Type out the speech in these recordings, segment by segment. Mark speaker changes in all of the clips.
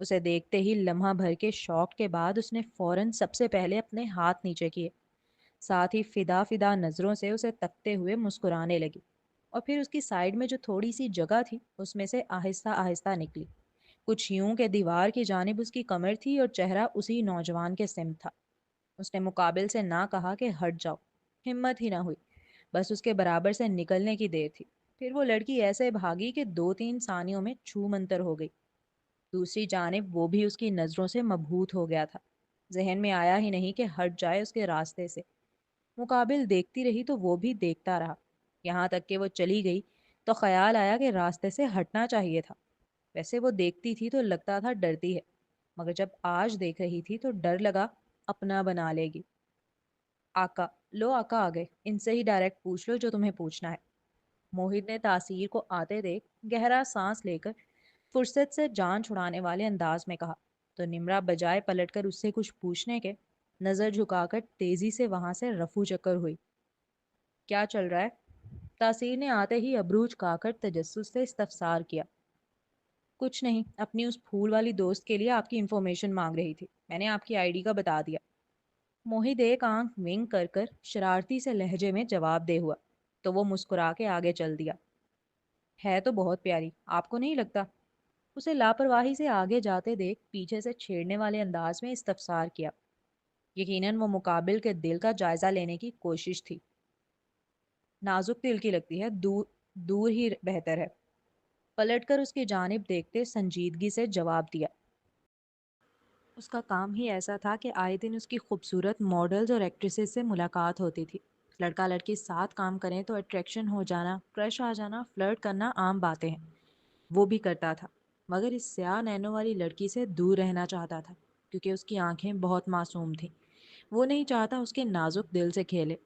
Speaker 1: اسے دیکھتے ہی لمحہ بھر کے شوق کے بعد اس نے فوراً سب سے پہلے اپنے ہاتھ نیچے کیے، ساتھ ہی فدا فدا نظروں سے اسے تکتے ہوئے مسکرانے لگی، اور پھر اس کی سائڈ میں جو تھوڑی سی جگہ تھی اس میں سے آہستہ آہستہ نکلی، کچھ یوں کہ دیوار کی جانب اس کی کمر تھی اور چہرہ اسی نوجوان کے سمت تھا۔ اس نے مقابل سے نہ کہا کہ ہٹ جاؤ، ہمت ہی نہ ہوئی، بس اس کے برابر سے نکلنے کی دیر تھی۔ پھر وہ لڑکی ایسے بھاگی کہ 2-3 ثانیوں میں چھو منتر ہو گئی۔ دوسری جانب وہ بھی اس کی نظروں سے مبہوت ہو گیا تھا، ذہن میں آیا ہی نہیں کہ ہٹ جائے اس کے راستے سے۔ مقابل دیکھتی رہی تو وہ بھی دیکھتا رہا، یہاں تک کہ وہ چلی گئی تو خیال آیا کہ راستے سے ہٹنا چاہیے تھا۔ ویسے وہ دیکھتی تھی تو لگتا تھا ڈرتی ہے، مگر جب آج دیکھ رہی تھی تو ڈر لگا اپنا بنا لے گی۔ آقا، لو آقا آ گئے، ان سے ہی ڈائریکٹ پوچھ لو جو تمہیں پوچھنا ہے۔ موہت نے تاثیر کو آتے دیکھ گہرا سانس لے کر فرصت سے جان چھڑانے والے انداز میں کہا، تو نمرا بجائے پلٹ کر اس سے کچھ پوچھنے کے، نظر جھکا کر تیزی سے وہاں سے رفو چکر ہوئی۔ کیا چل رہا ہے؟ تاثیر نے آتے ہی ابرو جھکا کر تجسس سے استفسار کیا۔ کچھ نہیں، اپنی اس پھول والی دوست کے لیے آپ کی انفارمیشن مانگ رہی تھی، میں نے آپ کی آئی ڈی کا بتا دیا۔ موہت ایک آنکھ ونگ کر کر شرارتی سے لہجے میں جواب دے ہوا، تو وہ مسکرا کے آگے چل دیا۔ ہے تو بہت پیاری، آپ کو نہیں لگتا؟ اسے لاپرواہی سے آگے جاتے دیکھ پیچھے سے چھیڑنے والے انداز میں استفسار کیا۔ یقیناً وہ مقابل کے دل کا جائزہ لینے کی کوشش تھی۔ نازک دل کی لگتی ہے، دور دور ہی بہتر ہے۔ پلٹ کر اس کی جانب دیکھتے سنجیدگی سے جواب دیا۔ اس کا کام ہی ایسا تھا کہ آئے دن اس کی خوبصورت ماڈلز اور ایکٹریسز سے ملاقات ہوتی تھی۔ لڑکا لڑکی ساتھ کام کریں تو اٹریکشن ہو جانا، کرش آ جانا، فلرٹ کرنا عام باتیں ہیں۔ وہ بھی کرتا تھا، مگر اس سیاہ نینوں والی لڑکی سے دور رہنا چاہتا تھا، کیونکہ اس کی آنکھیں بہت معصوم تھیں۔ وہ نہیں چاہتا اس کے نازک دل سے کھیلے۔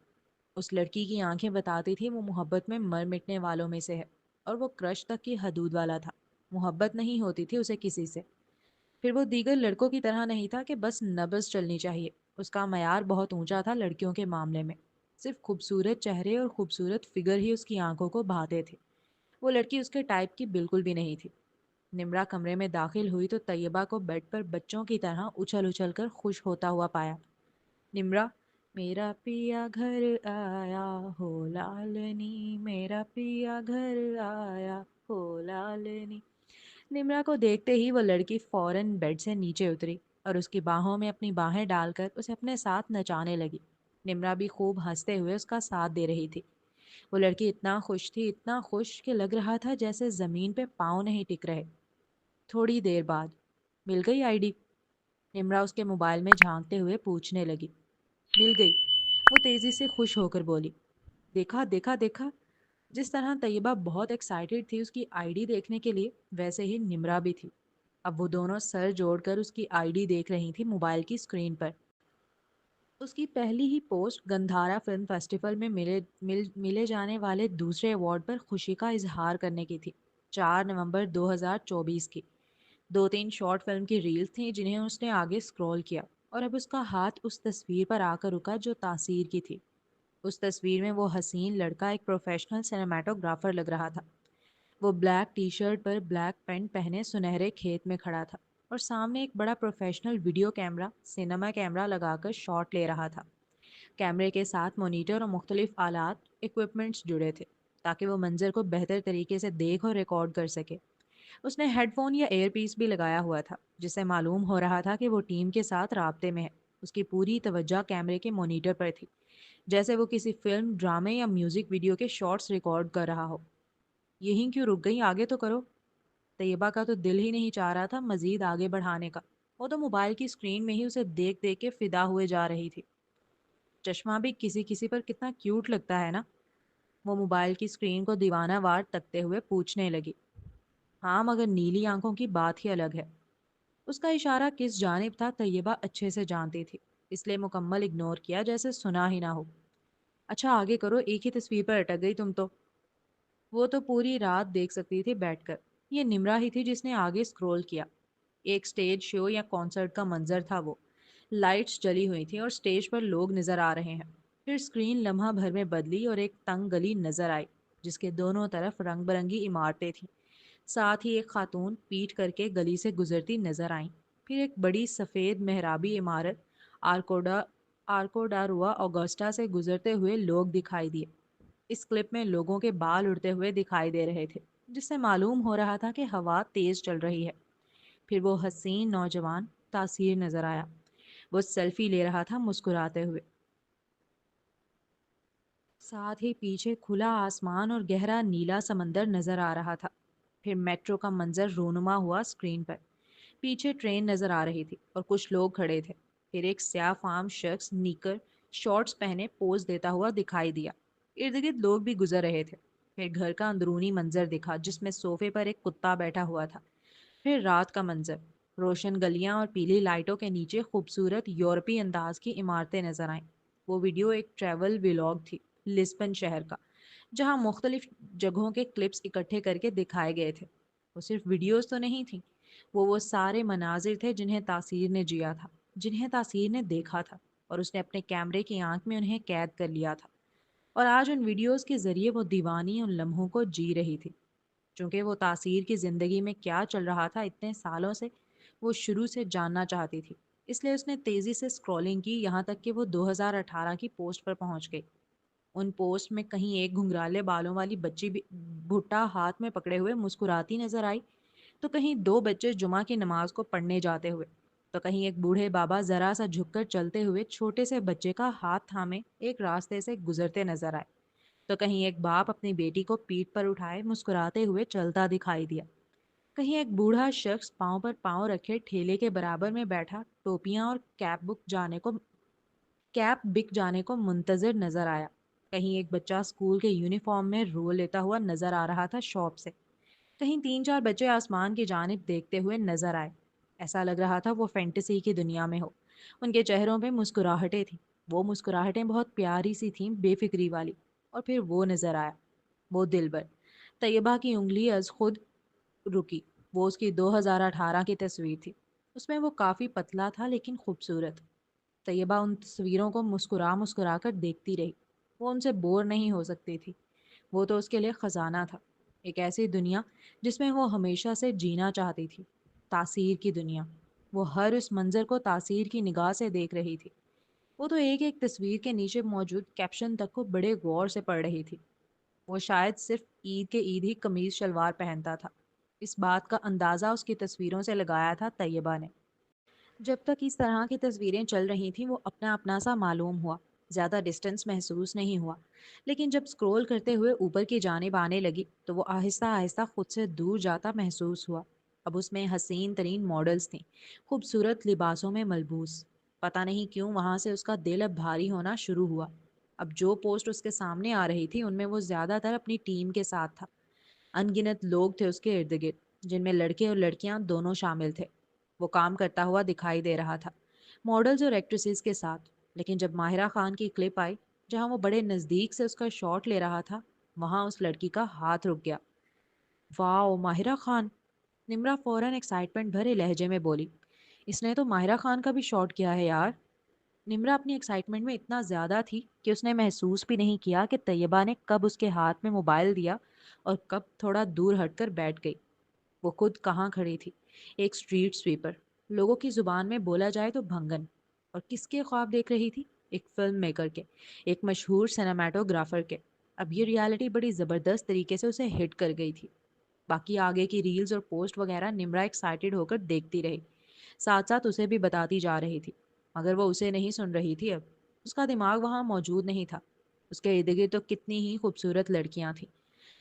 Speaker 1: اس لڑکی کی آنکھیں بتاتی تھی وہ محبت میں مر مٹنے والوں میں سے ہے، اور وہ کرش تک کی حدود والا تھا، محبت نہیں ہوتی تھی اسے کسی سے۔ پھر وہ دیگر لڑکوں کی طرح نہیں تھا کہ بس نبض چلنی چاہیے، اس کا معیار بہت اونچا تھا لڑکیوں کے معاملے میں۔ صرف خوبصورت چہرے اور خوبصورت فگر ہی اس کی آنکھوں کو بھاتے تھے۔ وہ لڑکی اس کے ٹائپ کی بالکل بھی نہیں تھی۔ نمرا کمرے میں داخل ہوئی تو طیبہ کو بیڈ پر بچوں کی طرح اچھل اچھل کر خوش ہوتا ہوا پایا۔ نمرا، میرا پیا گھر آیا ہو لالنی، میرا پیا گھر آیا ہو لالنی۔ نمرا کو دیکھتے ہی وہ لڑکی فوراً بیڈ سے نیچے اتری اور اس کی باہوں میں اپنی باہیں ڈال کر اسے اپنے ساتھ نچانے لگی۔ نمرا بھی خوب ہنستے ہوئے اس کا ساتھ دے رہی تھی۔ وہ لڑکی اتنا خوش تھی، اتنا خوش کہ لگ رہا تھا جیسے زمین پہ پاؤں نہیں ٹک رہے۔ تھوڑی دیر بعد، مل گئی آئی ڈی؟ نمرا اس کے موبائل میں جھانکتے ہوئے پوچھنے لگی۔ مل گئی، وہ تیزی سے خوش ہو کر بولی۔ دیکھا دیکھا دیکھا، جس طرح طیبہ بہت ایکسائٹیڈ تھی اس کی آئی ڈی دیکھنے کے لیے، ویسے ہی نمرا بھی تھی۔ اب وہ دونوں سر جوڑ کر اس کی آئی ڈی دیکھ رہی تھی موبائل کی اسکرین پر۔ اس کی پہلی ہی پوسٹ گندھارا فلم فیسٹیول میں ملے جانے والے دوسرے ایوارڈ پر خوشی کا اظہار کرنے کی تھی، 4 نومبر 2024 کی۔ 2-3 شارٹ فلم کی ریلز تھیں جنہیں اس نے آگے اسکرول کیا، اور اب اس کا ہاتھ اس تصویر پر آ کر رکا جو تاثیر کی تھی۔ اس تصویر میں وہ حسین لڑکا ایک پروفیشنل سینیمیٹوگرافر لگ رہا تھا۔ وہ بلیک ٹی شرٹ پر بلیک پینٹ پہنے سنہرے کھیت میں کھڑا تھا، اور سامنے ایک بڑا professional video camera, cinema camera لگا کر شاٹ لے رہا تھا۔ کیمرے کے ساتھ مانیٹر اور مختلف آلات اکوپمنٹس جڑے تھے تاکہ وہ منظر کو بہتر طریقے سے دیکھ اور ریکارڈ کر سکے۔ اس نے ہیڈ فون یا ایئر پیس بھی لگایا ہوا تھا، جس سے معلوم ہو رہا تھا کہ وہ ٹیم کے ساتھ رابطے میں ہے۔ اس کی پوری توجہ کیمرے کے مانیٹر پر تھی، جیسے وہ کسی فلم، ڈرامے یا میوزک ویڈیو کے شارٹس ریکارڈ کر رہا ہو۔ یہیں کیوں رک گئی؟ آگے تو کرو۔ طیبہ کا تو دل ہی نہیں چاہ رہا تھا مزید آگے بڑھانے کا، وہ تو موبائل کی اسکرین میں ہی اسے دیکھ دیکھ کے فدا ہوئے جا رہی تھی۔ چشمہ بھی کسی کسی پر کتنا کیوٹ لگتا ہے نا؟ وہ موبائل کی اسکرین کو دیوانہ وار تکتے ہوئے پوچھنے لگی۔ ہاں، مگر نیلی آنکھوں کی بات ہی الگ ہے۔ اس کا اشارہ کس جانب تھا طیبہ اچھے سے جانتی تھی، اس لیے مکمل اگنور کیا جیسے سنا ہی نہ ہو۔ اچھا آگے کرو، ایک ہی تصویر پر اٹک گئی تم تو۔ وہ تو پوری رات دیکھ سکتی تھی بیٹھ کر۔ یہ نمرا ہی تھی جس نے آگے اسکرول کیا۔ ایک سٹیج شو یا کانسرٹ کا منظر تھا وہ۔ لائٹس جلی ہوئی تھیں اور سٹیج پر لوگ نظر آ رہے ہیں۔ پھر سکرین لمحہ بھر میں بدلی اور ایک تنگ گلی نظر آئی جس کے دونوں طرف رنگ برنگی عمارتیں تھیں۔ ساتھ ہی ایک خاتون پیٹ کر کے گلی سے گزرتی نظر آئیں۔ پھر ایک بڑی سفید محرابی عمارت آرکوڈا آرکوڈاروا اوگسٹا سے گزرتے ہوئے لوگ دکھائی دیے۔ اس کلپ میں لوگوں کے بال اڑتے ہوئے دکھائی دے رہے تھے، جس سے معلوم ہو رہا تھا کہ ہوا تیز چل رہی ہے۔ پھر وہ حسین نوجوان تاثیر نظر آیا۔ وہ سیلفی لے رہا تھا مسکراتے ہوئے۔ ساتھ ہی پیچھے کھلا آسمان اور گہرا نیلا سمندر نظر آ رہا تھا۔ پھر میٹرو کا منظر رونما ہوا اسکرین پر۔ پیچھے ٹرین نظر آ رہی تھی اور کچھ لوگ کھڑے تھے۔ پھر ایک سیاہ فام شخص نیکر شارٹس پہنے پوز دیتا ہوا دکھائی دیا۔ ارد گرد لوگ بھی گزر رہے تھے۔ پھر گھر کا اندرونی منظر دکھا جس میں صوفے پر ایک کتا بیٹھا ہوا تھا۔ پھر رات کا منظر، روشن گلیاں اور پیلی لائٹوں کے نیچے خوبصورت یورپی انداز کی عمارتیں نظر آئیں۔ وہ ویڈیو ایک ٹریول ولاگ تھی لسبن شہر کا، جہاں مختلف جگہوں کے کلپس اکٹھے کر کے دکھائے گئے تھے۔ وہ صرف ویڈیوز تو نہیں تھیں، وہ سارے مناظر تھے جنہیں تاثیر نے جیا تھا، جنہیں تاثیر نے دیکھا تھا، اور اس نے اپنے کیمرے کی آنکھ میں انہیں قید کر لیا تھا۔ اور آج ان ویڈیوز کے ذریعے وہ دیوانی ان لمحوں کو جی رہی تھی۔ چونکہ وہ تاثیر کی زندگی میں کیا چل رہا تھا اتنے سالوں سے، وہ شروع سے جاننا چاہتی تھی۔ اس لیے اس نے تیزی سے اسکرولنگ کی، یہاں تک کہ وہ 2018 کی پوسٹ پر پہنچ گئی۔ ان پوسٹ میں کہیں ایک گھنگرالے بالوں والی بچی بھی بھٹا ہاتھ میں پکڑے ہوئے مسکراتی نظر آئی، تو کہیں دو بچے جمعہ کی نماز کو پڑھنے جاتے ہوئے، تو کہیں ایک بوڑھے بابا ذرا سا جھک کر چلتے ہوئے چھوٹے سے بچے کا ہاتھ تھامے ایک راستے سے گزرتے نظر آئے، تو کہیں ایک باپ اپنی بیٹی کو پیٹھ پر اٹھائے مسکراتے ہوئے چلتا دکھائی دیا، کہیں ایک بوڑھا شخص پاؤں پر پاؤں رکھے ٹھیلے کے برابر میں بیٹھا ٹوپیاں اور کیپ بک جانے کو منتظر نظر آیا، کہیں ایک بچہ اسکول کے یونیفارم میں رو لیتا ہوا نظر آ رہا تھا شاپ سے، کہیں تین چار بچے آسمان کی جانب دیکھتے ہوئے نظر آئے۔ ایسا لگ رہا تھا وہ فینٹیسی کی دنیا میں ہو۔ ان کے چہروں پہ مسکراہٹیں تھیں، وہ مسکراہٹیں بہت پیاری سی تھیں، بے فکری والی۔ اور پھر وہ نظر آیا، وہ دلبر۔ طیبہ کی انگلی از خود رکی۔ وہ اس کی 2018 کی تصویر تھی۔ اس میں وہ کافی پتلا تھا لیکن خوبصورت۔ طیبہ ان تصویروں کو مسکرا مسکرا کر دیکھتی رہی۔ وہ ان سے بور نہیں ہو سکتی تھی۔ وہ تو اس کے لیے خزانہ تھا، ایک ایسی دنیا جس میں وہ ہمیشہ سے جینا چاہتی تھی، تاثیر کی دنیا۔ وہ ہر اس منظر کو تاثیر کی نگاہ سے دیکھ رہی تھی۔ وہ تو ایک ایک تصویر کے نیچے موجود کیپشن تک کو بڑے غور سے پڑھ رہی تھی۔ وہ شاید صرف عید کے عید ہی قمیض شلوار پہنتا تھا۔ اس بات کا اندازہ اس کی تصویروں سے لگایا تھا طیبہ نے۔ جب تک اس طرح کی تصویریں چل رہی تھیں وہ اپنا اپنا سا معلوم ہوا، زیادہ ڈسٹنس محسوس نہیں ہوا، لیکن جب سکرول کرتے ہوئے اوپر کی جانب آنے لگی تو وہ آہستہ آہستہ خود سے دور جاتا محسوس ہوا۔ اب اس میں حسین ترین ماڈلز تھیں، خوبصورت لباسوں میں ملبوس۔ پتہ نہیں کیوں وہاں سے اس کا دل اب بھاری ہونا شروع ہوا۔ اب جو پوسٹ اس کے سامنے آ رہی تھی ان میں وہ زیادہ تر اپنی ٹیم کے ساتھ تھا۔ ان گنت لوگ تھے اس کے ارد گرد، جن میں لڑکے اور لڑکیاں دونوں شامل تھے۔ وہ کام کرتا ہوا دکھائی دے رہا تھا، ماڈلز اور ایکٹریسز کے ساتھ۔ لیکن جب ماہرہ خان کی کلپ آئی جہاں وہ بڑے نزدیک سے اس کا شاٹ لے رہا تھا، وہاں اس لڑکی کا ہاتھ رک گیا۔ واو، ماہرہ خان! نمرا فوراً ایکسائٹمنٹ بھرے لہجے میں بولی۔ اس نے تو ماہرہ خان کا بھی شاٹ کیا ہے یار۔ نمرا اپنی ایکسائٹمنٹ میں اتنا زیادہ تھی کہ اس نے محسوس بھی نہیں کیا کہ طیبہ نے کب اس کے ہاتھ میں موبائل دیا اور کب تھوڑا دور ہٹ کر بیٹھ گئی۔ وہ خود کہاں کھڑی تھی؟ ایک اسٹریٹ سویپر، لوگوں کی زبان میں بولا جائے تو بھنگن۔ اور کس کے خواب دیکھ رہی تھی؟ ایک فلم میکر کے، ایک مشہور سینماٹوگرافر کے۔ اب یہ ریالٹی بڑی زبردست طریقے سے اسے ہٹ کر گئی تھی۔ باقی آگے کی ریلز اور پوسٹ وغیرہ نمرا ایکسائٹیڈ ہو کر دیکھتی رہی، ساتھ ساتھ اسے بھی بتاتی جا رہی تھی، مگر وہ اسے نہیں سن رہی تھی۔ اب اس کا دماغ وہاں موجود نہیں تھا۔ اس کے ارد گرد تو کتنی ہی خوبصورت لڑکیاں تھیں،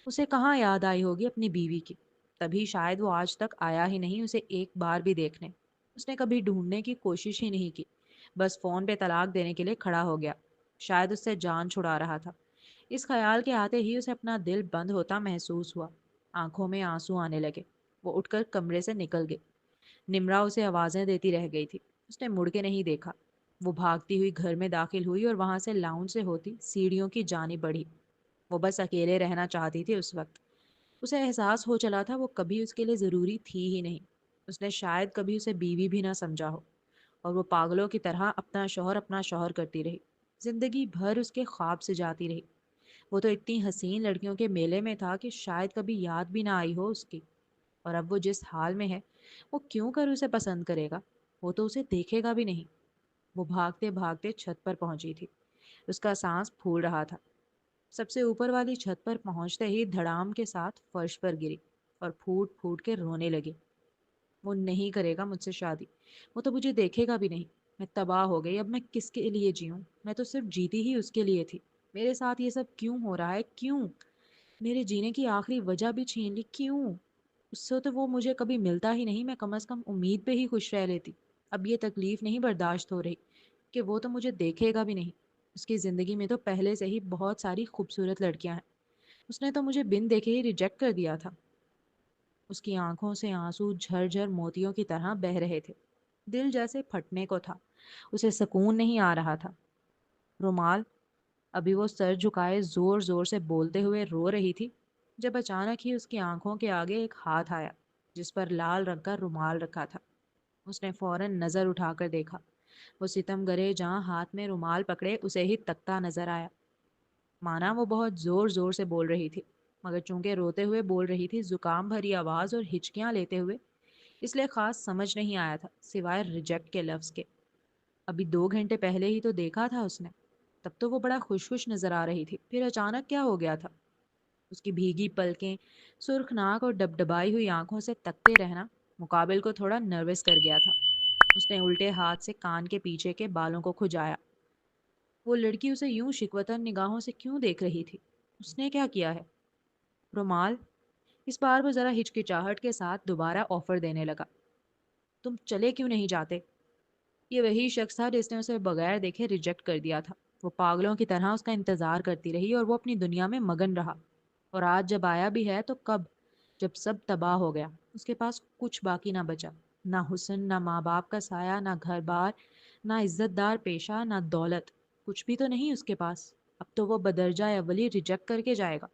Speaker 1: اسے کہاں یاد آئی ہوگی اپنی بیوی کی؟ تبھی شاید وہ آج تک آیا ہی نہیں اسے ایک بار بھی دیکھنے۔ اس نے کبھی ڈھونڈنے کی کوشش ہی نہیں کی، بس فون پہ طلاق دینے کے لیے کھڑا ہو گیا۔ شاید اس سے جان چھڑا رہا تھا۔ اس خیال کے آتے ہی اسے اپنا دل بند ہوتا محسوس ہوا، آنکھوں میں آنسو آنے لگے۔ وہ اٹھ کر کمرے سے نکل گئی۔ نمرا اسے آوازیں دیتی رہ گئی تھی، اس نے مڑ کے نہیں دیکھا۔ وہ بھاگتی ہوئی گھر میں داخل ہوئی اور وہاں سے لاؤنج سے ہوتی سیڑھیوں کی جانب بڑھی۔ وہ بس اکیلے رہنا چاہتی تھی اس وقت۔ اسے احساس ہو چلا تھا وہ کبھی اس کے لیے ضروری تھی ہی نہیں۔ اس نے شاید کبھی اسے بیوی بھی نہ سمجھا ہو، اور وہ پاگلوں کی طرح اپنا شوہر کرتی رہی، زندگی بھر اس کے خواب سے جاتی رہی۔ وہ تو اتنی حسین لڑکیوں کے میلے میں تھا کہ شاید کبھی یاد بھی نہ آئی ہو اس کی۔ اور اب وہ جس حال میں ہے وہ کیوں کر اسے پسند کرے گا؟ وہ تو اسے دیکھے گا بھی نہیں۔ وہ بھاگتے بھاگتے چھت پر پہنچی تھی۔ اس کا سانس پھول رہا تھا۔ سب سے اوپر والی چھت پر پہنچتے ہی دھڑام کے ساتھ فرش پر گری اور پھوٹ پھوٹ کے رونے لگی۔ وہ نہیں کرے گا مجھ سے شادی، وہ تو مجھے دیکھے گا بھی نہیں۔ میں تباہ ہو گئی، اب میں کس کے لیے جیوں؟ میں تو صرف جیتی ہی اس کے لیے تھی۔ میرے ساتھ یہ سب کیوں ہو رہا ہے؟ کیوں؟ میرے جینے کی آخری وجہ بھی چھین لی، کیوں؟ اس سے تو وہ مجھے کبھی ملتا ہی نہیں، میں کم از کم امید پہ ہی خوش رہ لیتی۔ اب یہ تکلیف نہیں برداشت ہو رہی کہ وہ تو مجھے دیکھے گا بھی نہیں۔ اس کی زندگی میں تو پہلے سے ہی بہت ساری خوبصورت لڑکیاں ہیں، اس نے تو مجھے بن دیکھے ہی ریجیکٹ کر دیا تھا۔ اس کی آنکھوں سے آنسو جھر جھر موتیوں کی طرح بہہ رہے تھے۔ دل جیسے پھٹنے کو تھا، اسے سکون نہیں آ رہا تھا۔ رومال، ابھی وہ سر جھکائے زور زور سے بولتے ہوئے رو رہی تھی جب اچانک ہی اس کی آنکھوں کے آگے ایک ہاتھ آیا جس پر لال رنگ کا رومال رکھا تھا۔ اس نے فوراً نظر اٹھا کر دیکھا۔ وہ ستم گرے جہاں ہاتھ میں رومال پکڑے اسے ہی تکتا نظر آیا۔ مانا وہ بہت زور زور سے بول رہی تھی، مگر چونکہ روتے ہوئے بول رہی تھی، زکام بھری آواز اور ہچکیاں لیتے ہوئے، اس لیے خاص سمجھ نہیں آیا تھا سوائے ریجیکٹ کے لفظ کے۔ ابھی 2 گھنٹے پہلے ہی تو دیکھا تھا اس نے، تب تو وہ بڑا خوش خوش نظر آ رہی تھی، پھر اچانک کیا ہو گیا تھا؟ اس کی بھیگی پلکیں، سرخ ناک اور ڈبڈبائی ہوئی آنکھوں سے تکتے رہنا مقابل کو تھوڑا نروس کر گیا تھا۔ اس نے الٹے ہاتھ سے کان کے پیچھے کے بالوں کو کھجایا۔ وہ لڑکی اسے یوں شکوتن نگاہوں سے کیوں دیکھ رہی تھی؟ اس نے کیا کیا ہے؟ رومال، اس بار وہ ذرا ہچکچاہٹ کے ساتھ دوبارہ آفر دینے لگا۔ تم چلے کیوں نہیں جاتے؟ یہ وہی شخص تھا جس نے اسے بغیر دیکھے ریجیکٹ کر دیا تھا۔ وہ پاگلوں کی طرح اس کا انتظار کرتی رہی اور وہ اپنی دنیا میں مگن رہا۔ اور آج جب آیا بھی ہے تو کب؟ جب سب تباہ ہو گیا، اس کے پاس کچھ باقی نہ بچا، نہ حسن، نہ ماں باپ کا سایہ، نہ گھر بار، نہ عزت دار پیشہ، نہ دولت، کچھ بھی تو نہیں اس کے پاس۔ اب تو وہ بدرجہ اولی ریجیکٹ کر کے جائے گا،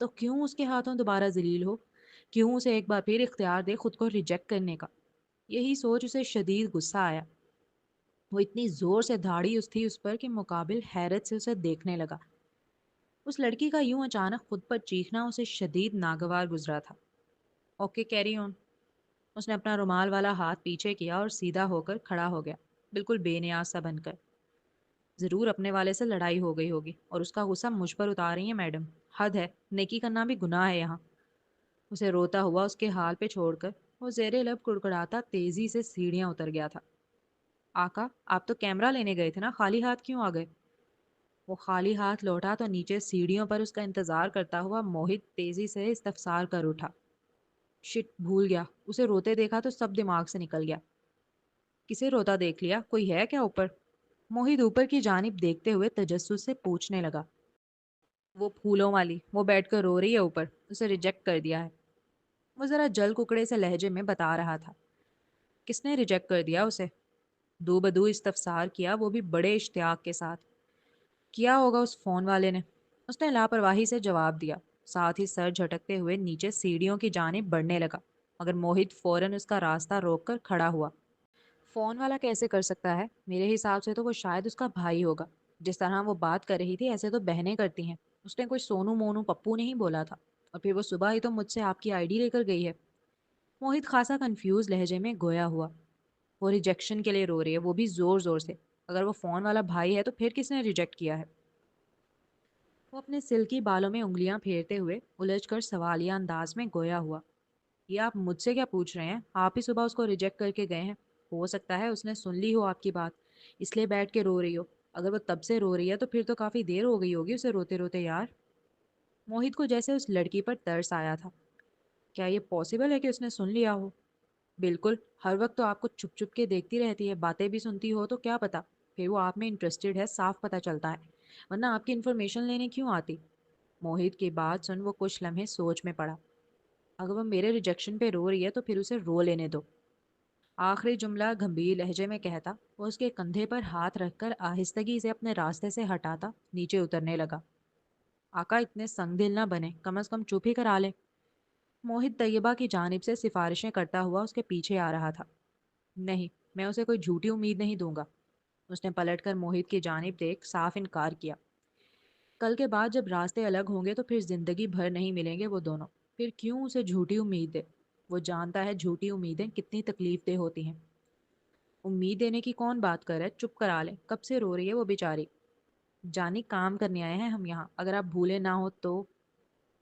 Speaker 1: تو کیوں اس کے ہاتھوں دوبارہ ذلیل ہو؟ کیوں اسے ایک بار پھر اختیار دے خود کو ریجیکٹ کرنے کا؟ یہی سوچ اسے شدید غصہ آیا۔ وہ اتنی زور سے دھاڑی تھی اس پر کہ مقابل حیرت سے اسے دیکھنے لگا۔ اس لڑکی کا یوں اچانک خود پر چیخنا اسے شدید ناگوار گزرا تھا۔ Okay, carry on. اس نے اپنا رومال والا ہاتھ پیچھے کیا اور سیدھا ہو کر کھڑا ہو گیا، بالکل بے نیاز سا بن کر۔ ضرور اپنے والے سے لڑائی ہو گئی ہوگی اور اس کا غصہ مجھ پر اتار رہی ہیں میڈم۔ حد ہے، نیکی کرنا بھی گناہ ہے یہاں۔ اسے روتا ہوا اس کے حال پہ چھوڑ کر وہ زیر لب کڑکڑاتا تیزی سے سیڑھیاں اتر گیا تھا۔ آقا، آپ تو کیمرہ لینے گئے تھے نا، خالی ہاتھ کیوں آ گئے؟ وہ خالی ہاتھ لوٹا تو نیچے سیڑھیوں پر اس کا انتظار کرتا ہوا موہت تیزی سے استفسار کر اٹھا۔ شٹ، بھول گیا، اسے روتے دیکھا تو سب دماغ سے نکل گیا۔ کسے روتا دیکھ لیا؟ کوئی ہے کیا اوپر؟ موہت اوپر کی جانب دیکھتے ہوئے تجسس سے پوچھنے لگا۔ وہ پھولوں والی، وہ بیٹھ کر رو رہی ہے اوپر، اسے ریجیکٹ کر دیا ہے۔ وہ ذرا جل ککڑے سے لہجے میں بتا رہا تھا۔ کس نے ریجیکٹ کر دیا اسے؟ دو بدو استفسار کیا، وہ بھی بڑے اشتیاق کے ساتھ۔ کیا ہوگا اس فون والے نے، اس نے لاپرواہی سے جواب دیا، ساتھ ہی سر جھٹکتے ہوئے نیچے سیڑھیوں کی جانب بڑھنے لگا، مگر موہت فوراً اس کا راستہ روک کر کھڑا ہوا۔ فون والا کیسے کر سکتا ہے؟ میرے حساب سے تو وہ شاید اس کا بھائی ہوگا۔ جس طرح وہ بات کر رہی تھی ایسے تو بہنیں کرتی ہیں۔ اس نے کوئی سونو مونو پپو نہیں بولا تھا، اور پھر وہ صبح ہی تو مجھ سے آپ کی آئی ڈی لے کر گئی ہے۔ موہت خاصا کنفیوز لہجے میں گویا ہوا۔ وہ ریجیکشن کے لیے رو رہی ہے، وہ بھی زور زور سے۔ اگر وہ فون والا بھائی ہے تو پھر کس نے ریجیکٹ کیا ہے؟ وہ اپنے سلکی بالوں میں انگلیاں پھیرتے ہوئے الجھ کر سوالیہ انداز میں گویا ہوا۔ یہ آپ مجھ سے کیا پوچھ رہے ہیں؟ آپ ہی صبح اس کو ریجیکٹ کر کے گئے ہیں۔ ہو سکتا ہے اس نے سن لی ہو آپ کی بات، اس لیے بیٹھ کے رو رہی ہو۔ اگر وہ تب سے رو رہی ہے تو پھر تو کافی دیر ہو گئی ہوگی اسے روتے روتے یار۔ موہت کو جیسے اس لڑکی پر ترس آیا تھا۔ کیا یہ پاسبل ہے کہ اس نے سن لیا ہو؟ بالکل، ہر وقت تو آپ کو چھپ چھپ کے دیکھتی رہتی ہے، باتیں بھی سنتی ہو تو کیا پتا پھر وہ آپ میں انٹرسٹڈ ہے، صاف پتہ چلتا ہے، ورنہ آپ کی انفارمیشن لینے کیوں آتی؟ موہت کی بات سن وہ کچھ لمحے سوچ میں پڑا۔ اگر وہ میرے ریجیکشن پہ رو رہی ہے تو پھر اسے رو لینے دو۔ آخری جملہ گمبھیر لہجے میں کہتا وہ اس کے کندھے پر ہاتھ رکھ کر آہستگی سے اپنے راستے سے ہٹاتا نیچے اترنے لگا۔ آقا، اتنے سنگ دل نہ بنے، کم از کم چپ ہی کرا لے۔ موہت طیبہ کی جانب سے سفارشیں کرتا ہوا اس کے پیچھے آ رہا تھا۔ نہیں، میں اسے کوئی جھوٹی امید نہیں دوں گا۔ اس نے پلٹ کر موہت کی جانب دیکھ صاف انکار کیا۔ کل کے بعد جب راستے الگ ہوں گے تو پھر زندگی بھر نہیں ملیں گے وہ دونوں، پھر کیوں اسے جھوٹی امید دے؟ وہ جانتا ہے جھوٹی امیدیں کتنی تکلیف دہ ہوتی ہیں۔ امید دینے کی کون بات کر رہا ہے؟ چپ کرا لے، کب سے رو رہی ہے وہ بیچاری۔ جانی کام کرنے آئے ہیں ہم یہاں، اگر آپ بھولے نہ ہو تو۔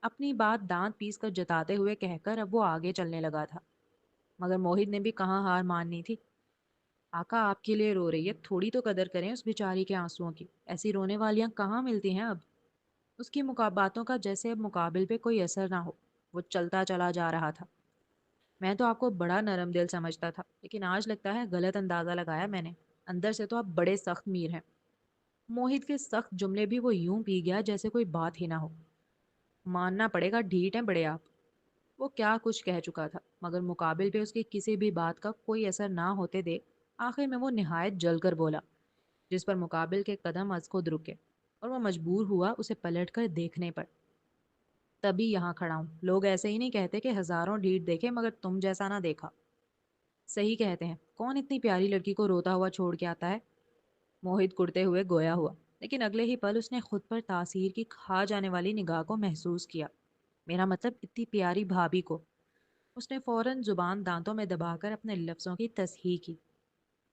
Speaker 1: اپنی بات دانت پیس کر جتاتے ہوئے کہہ کر اب وہ آگے چلنے لگا تھا، مگر موہت نے بھی کہاں ہار ماننی تھی۔ آقا آپ کے لیے رو رہی ہے، تھوڑی تو قدر کریں اس بیچاری کے آنسوؤں کی، ایسی رونے والیاں کہاں ملتی ہیں اب۔ اس کی باتوں کا جیسے اب مقابل پہ کوئی اثر نہ ہو، وہ چلتا چلا جا رہا تھا۔ میں تو آپ کو بڑا نرم دل سمجھتا تھا، لیکن آج لگتا ہے غلط اندازہ لگایا میں نے، اندر سے تو آپ بڑے سخت میر ہیں۔ موہت کے سخت جملے بھی وہ یوں پی گیا جیسے کوئی بات ہی نہ ہو۔ ماننا پڑے گا ڈھیٹ ہیں بڑے آپ۔ وہ کیا کچھ کہہ چکا تھا، مگر مقابل پہ اس کی کسی بھی بات کا کوئی اثر نہ ہوتے دیکھ آخر میں وہ نہایت جل کر بولا، جس پر مقابل کے قدم از خود رکے اور وہ مجبور ہوا اسے پلٹ کر دیکھنے پر۔ تبھی یہاں کھڑا ہوں، لوگ ایسے ہی نہیں کہتے کہ ہزاروں ڈھیٹ دیکھے مگر تم جیسا نہ دیکھا۔ صحیح کہتے ہیں، کون اتنی پیاری لڑکی کو روتا ہوا چھوڑ کے آتا ہے؟ موہت کرتے ہوئے گویا ہوا، لیکن اگلے ہی پل اس نے خود پر تاثیر کی کھا جانے والی نگاہ کو محسوس کیا۔ میرا مطلب اتنی پیاری بھابھی کو۔ اس نے فوراً زبان دانتوں میں دبا کر اپنے لفظوں کی تصحیح کی۔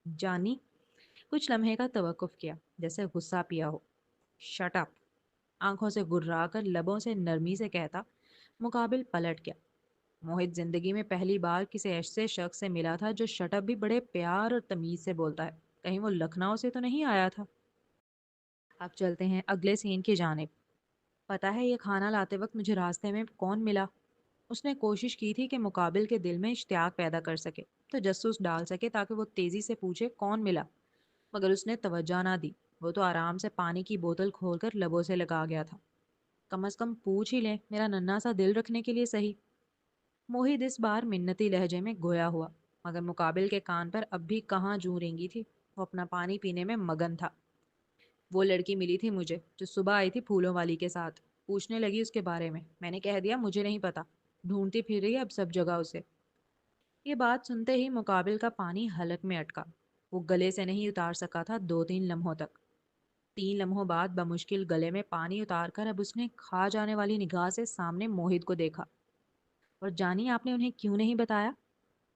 Speaker 1: جانی کچھ لمحے کا توقف کیا، جیسے غصہ پیا ہو۔ Shut up! آنکھوں سے گررا کر لبوں سے نرمی سے کہتا، مقابل پلٹ گیا۔ موہت زندگی میں پہلی بار کسی ایسے شخص سے ملا تھا جو شٹ اپ بھی بڑے پیار اور تمیز سے بولتا ہے، کہیں وہ لکھنؤ سے تو نہیں آیا تھا۔ اب چلتے ہیں اگلے سین کی جانب۔ پتہ ہے یہ کھانا لاتے وقت مجھے راستے میں کون ملا؟ اس نے کوشش کی تھی کہ مقابل کے دل میں اشتیاق پیدا کر سکے، تجسس ڈال سکے تاکہ وہ تیزی سے پوچھے کون ملا، مگر اس نے توجہ نہ دی۔ وہ تو آرام سے پانی کی بوتل کھول کر لبوں سے لگا گیا تھا۔ کم از کم پوچھ ہی لیں، میرا ننھا سا دل رکھنے کے لیے صحیح۔ موہت اس بار منتی لہجے میں گویا ہوا، مگر مقابل کے کان پر اب بھی کہاں جوں رینگی تھی، وہ اپنا پانی پینے میں مگن تھا۔ وہ لڑکی ملی تھی مجھے جو صبح آئی تھی پھولوں والی کے ساتھ، پوچھنے لگی اس کے بارے میں نے کہہ دیا مجھے نہیں پتا، ڈھونڈتی پھر رہی ہے اب سب جگہ اسے۔ یہ بات سنتے ہی مقابل کا پانی حلق میں اٹکا، وہ گلے سے نہیں اتار سکا تھا 2-3 لمحوں تک۔ 3 لمحوں بعد بمشکل گلے میں پانی اتار کر اب اس نے کھا جانے والی نگاہ سے سامنے موہت کو دیکھا۔ اور جانی آپ نے انہیں کیوں نہیں بتایا؟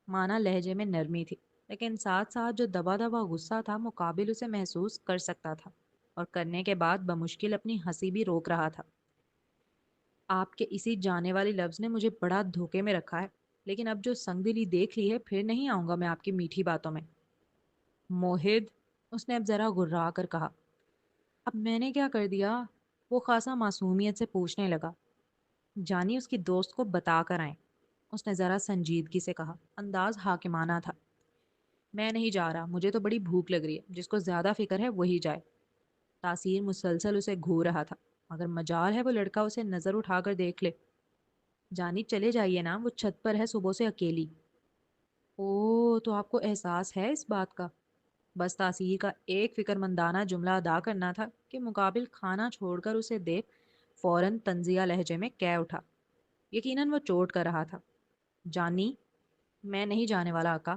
Speaker 1: مانا لہجے میں نرمی تھی، لیکن ساتھ ساتھ جو دبا دبا غصہ تھا مقابل اسے محسوس کر سکتا تھا، اور کرنے کے بعد بمشکل اپنی ہنسی بھی روک رہا تھا۔ آپ کے اسی جانے والے لفظ نے مجھے بڑا دھوکے میں رکھا ہے، لیکن اب جو سنگ دلی دیکھ لی ہے پھر نہیں آؤں گا میں آپ کی میٹھی باتوں میں۔ موہد، اس نے اب ذرا گررا کر کہا۔ اب میں نے کیا کر دیا؟ وہ خاصا معصومیت سے پوچھنے لگا۔ جانی اس کی دوست کو بتا کر آئیں، اس نے ذرا سنجیدگی سے کہا، انداز حاکمانہ تھا۔ میں نہیں جا رہا، مجھے تو بڑی بھوک لگ رہی ہے، جس کو زیادہ فکر ہے وہی جائے۔ تاثیر مسلسل اسے گھور رہا تھا، مگر مجال ہے وہ لڑکا اسے نظر اٹھا کر دیکھ لے۔ جانی چلے جائیے نا، وہ چھت پر ہے صبح سے اکیلی۔ او تو آپ کو احساس ہے اس بات کا؟ بس تاثیر کا ایک فکر مندانہ جملہ ادا کرنا تھا کہ مقابل کھانا چھوڑ کر اسے دیکھ فوراً طنزیہ لہجے میں کہہ اٹھا۔ یقیناً وہ چوٹ کر رہا تھا۔ جانی، میں نہیں جانے والا آقا۔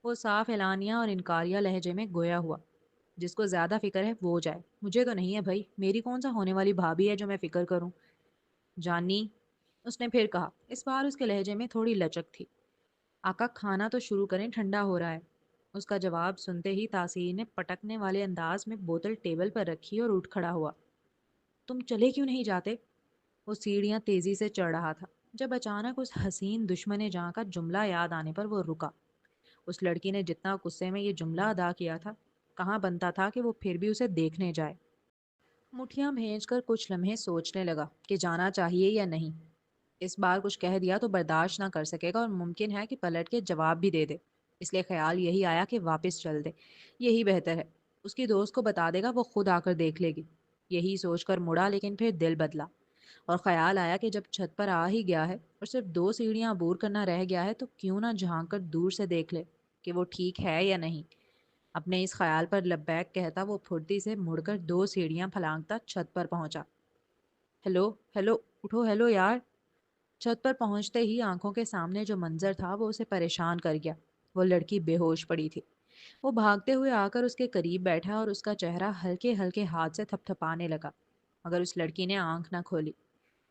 Speaker 1: وہ صاف اعلانیہ اور انکاریہ لہجے میں گویا ہوا، جس کو زیادہ فکر ہے وہ جائے، مجھے تو نہیں ہے بھائی، میری کون سا ہونے والی بھابھی ہے جو میں فکر کروں۔ جانی، اس نے پھر کہا، اس بار اس کے لہجے میں تھوڑی لچک تھی۔ آقا کھانا تو شروع کریں، ٹھنڈا ہو رہا ہے۔ اس کا جواب سنتے ہی تاثیر نے پٹکنے والے انداز میں بوتل ٹیبل پر رکھی اور اٹھ کھڑا ہوا۔ تم چلے کیوں نہیں جاتے؟ وہ سیڑھیاں تیزی سے چڑھ رہا تھا جب اچانک اس حسین دشمن جاں کا جملہ یاد آنے پر وہ رکا۔ اس لڑکی نے جتنا غصے میں یہ جملہ ادا کیا تھا، کہاں بنتا تھا کہ وہ پھر بھی اسے دیکھنے جائے۔ مٹھیاں بھینج کر کچھ لمحے سوچنے لگا کہ جانا چاہیے یا نہیں۔ اس بار کچھ کہہ دیا تو برداشت نہ کر سکے گا اور ممکن ہے کہ پلٹ کے جواب بھی دے دے، اس لیے خیال یہی آیا کہ واپس چل دے، یہی بہتر ہے۔ اس کی دوست کو بتا دے گا، وہ خود آ کر دیکھ لے گی۔ یہی سوچ کر مڑا، لیکن پھر دل بدلا اور خیال آیا کہ جب چھت پر آ ہی گیا ہے اور صرف 2 سیڑھیاں عبور کرنا رہ گیا ہے تو کیوں نہ جھانک کر دور سے دیکھ لے کہ وہ ٹھیک ہے یا نہیں۔ اپنے اس خیال پر لبیک کہتا وہ پھرتی سے مڑ کر 2 سیڑھیاں پھلانگتا چھت پر پہنچا۔ ہیلو ہیلو، اٹھو، ہیلو یار۔ چھت پر پہنچتے ہی آنکھوں کے سامنے جو منظر تھا وہ اسے پریشان کر گیا۔ وہ لڑکی بے ہوش پڑی تھی۔ وہ بھاگتے ہوئے آ کر اس کے قریب بیٹھا اور اس کا چہرہ ہلکے ہلکے ہاتھ سے تھپ تھپانے لگا، مگر اس لڑکی نے آنکھ نہ کھولی۔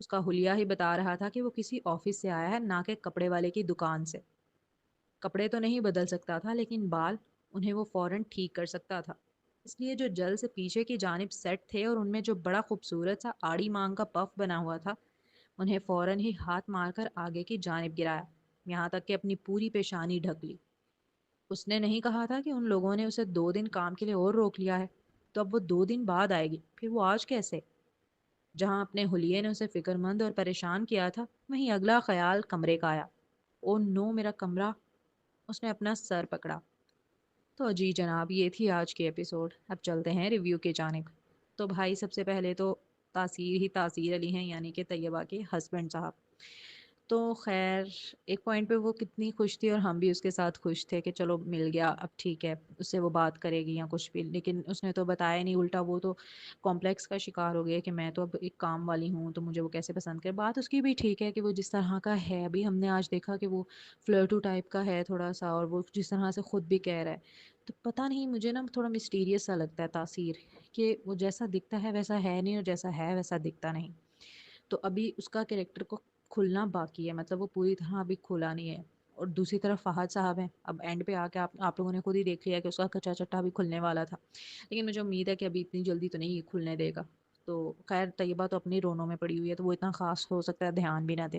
Speaker 1: اس کا حلیہ ہی بتا رہا تھا کہ وہ کسی آفس سے آیا ہے، نہ کہ کپڑے والے کی دکان سے۔ کپڑے تو نہیں بدل سکتا تھا لیکن بال انہیں وہ فوراً ٹھیک کر سکتا تھا۔ اس لیے جو جل سے پیچھے کی جانب سیٹ تھے اور ان میں جو بڑا خوبصورت سا آڑی مانگ کا پف بنا ہوا تھا، انہیں فوراً ہی ہاتھ مار کر آگے کی جانب گرایا، یہاں تک کہ اپنی پوری پیشانی ڈھک لی۔ اس نے نہیں کہا تھا کہ ان لوگوں نے اسے 2 دن کام کے لیے اور روک لیا ہے، تو اب وہ 2 دن بعد آئے گی، پھر وہ آج کیسے؟ جہاں اپنے حلیے نے اسے فکر مند اور پریشان کیا تھا، وہیں اگلا خیال کمرے کا آیا۔ او نو، میرا کمرہ! اس نے اپنا سر پکڑا۔ تو جی جناب، یہ تھی آج کی ایپیسوڈ۔ اب چلتے ہیں ریویو کی جانب۔ تو بھائی سب سے پہلے تو تاثیر ہی تاثیر علی ہیں، یعنی کہ طیبہ کے ہسبینڈ صاحب۔ تو خیر، ایک پوائنٹ پہ وہ کتنی خوش تھی اور ہم بھی اس کے ساتھ خوش تھے کہ چلو مل گیا، اب ٹھیک ہے اس سے وہ بات کرے گی یا کچھ بھی، لیکن اس نے تو بتایا نہیں، الٹا وہ تو کمپلیکس کا شکار ہو گیا کہ میں تو اب ایک کام والی ہوں تو مجھے وہ کیسے پسند کرے۔ بات اس کی بھی ٹھیک ہے کہ وہ جس طرح کا ہے، ابھی ہم نے آج دیکھا کہ وہ فلرٹو ٹائپ کا ہے تھوڑا سا، اور وہ جس طرح سے خود بھی کہہ رہا ہے، تو پتہ نہیں، مجھے نا تھوڑا مسٹیریس سا لگتا ہے تاثیر، کہ وہ جیسا دکھتا ہے ویسا ہے نہیں اور جیسا ہے ویسا دکھتا نہیں۔ تو ابھی اس کا کریکٹر کو کھلنا باقی ہے، مطلب وہ پوری طرح ابھی کھلا نہیں ہے۔ اور دوسری طرف فہد صاحب ہیں، اب اینڈ پہ آ کے آپ لوگوں نے خود ہی دیکھ لیا کہ اس کا کچا چٹا بھی کھلنے والا تھا، لیکن مجھے امید ہے کہ ابھی اتنی جلدی تو نہیں کھلنے دے گا۔ تو خیر، طیبہ تو اپنی رونوں میں پڑی ہوئی ہے، تو وہ اتنا خاص ہو سکتا ہے دھیان بھی نہ دے،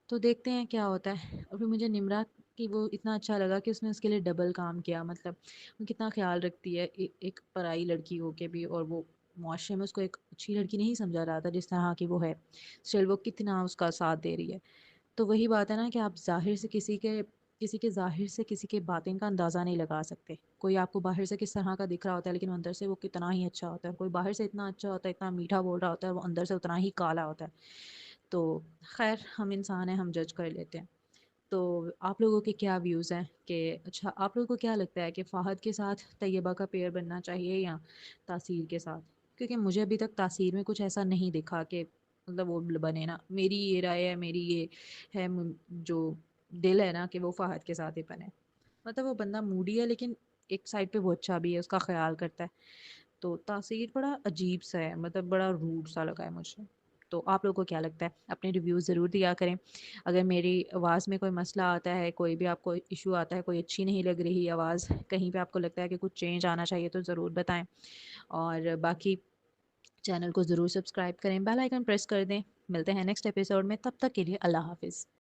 Speaker 1: تو دیکھتے ہیں کیا ہوتا ہے۔ اور پھر مجھے نمرا کی وہ اتنا اچھا لگا کہ اس نے اس کے لیے ڈبل کام کیا، مطلب وہ کتنا خیال رکھتی ہے ایک پرائی لڑکی ہو کے بھی، اور وہ معاشرے میں اس کو ایک اچھی لڑکی نہیں سمجھا رہا تھا جس طرح کی وہ ہے، اسٹل وہ کتنا اس کا ساتھ دے رہی ہے۔ تو وہی بات ہے نا کہ آپ ظاہر سے کسی کے ظاہر سے کسی کے باطن کا اندازہ نہیں لگا سکتے۔ کوئی آپ کو باہر سے کس طرح کا دکھ رہا ہوتا ہے لیکن اندر سے وہ کتنا ہی اچھا ہوتا ہے، کوئی باہر سے اتنا اچھا ہوتا ہے، اتنا میٹھا بول رہا ہوتا ہے، وہ اندر سے اتنا ہی کالا ہوتا ہے۔ تو خیر، ہم انسان ہیں، ہم جج کر لیتے ہیں۔ تو آپ لوگوں کے کیا ویوز ہیں کہ اچھا آپ لوگوں کو کیا لگتا ہے کہ فہد کے ساتھ طیبہ کا پیئر بننا چاہیے یا تاثیر کے ساتھ؟ کیونکہ مجھے ابھی تک تاثیر میں کچھ ایسا نہیں دکھا کہ مطلب وہ بنے نا، میری یہ رائے ہے، میری یہ ہے، جو دل ہے نا کہ وہ فہد کے ساتھ ہی بنے۔ مطلب وہ بندہ موڈی ہے لیکن ایک سائڈ پہ وہ اچھا بھی ہے، اس کا خیال کرتا ہے۔ تو تاثیر بڑا عجیب سا ہے، مطلب بڑا روڈ سا لگا ہے مجھے۔ تو آپ لوگوں کو کیا لگتا ہے؟ اپنے ریویوز ضرور دیا کریں۔ اگر میری آواز میں کوئی مسئلہ آتا ہے، کوئی بھی آپ کو ایشو آتا ہے، کوئی اچھی نہیں لگ رہی آواز، کہیں پہ آپ کو لگتا ہے کہ کچھ چینج آنا چاہیے، تو ضرور بتائیں۔ اور باقی چینل کو ضرور سبسکرائب کریں، بیل آئیکن پریس کر دیں۔ ملتے ہیں نیکسٹ ایپیسوڈ میں، تب تک کے لیے اللہ حافظ۔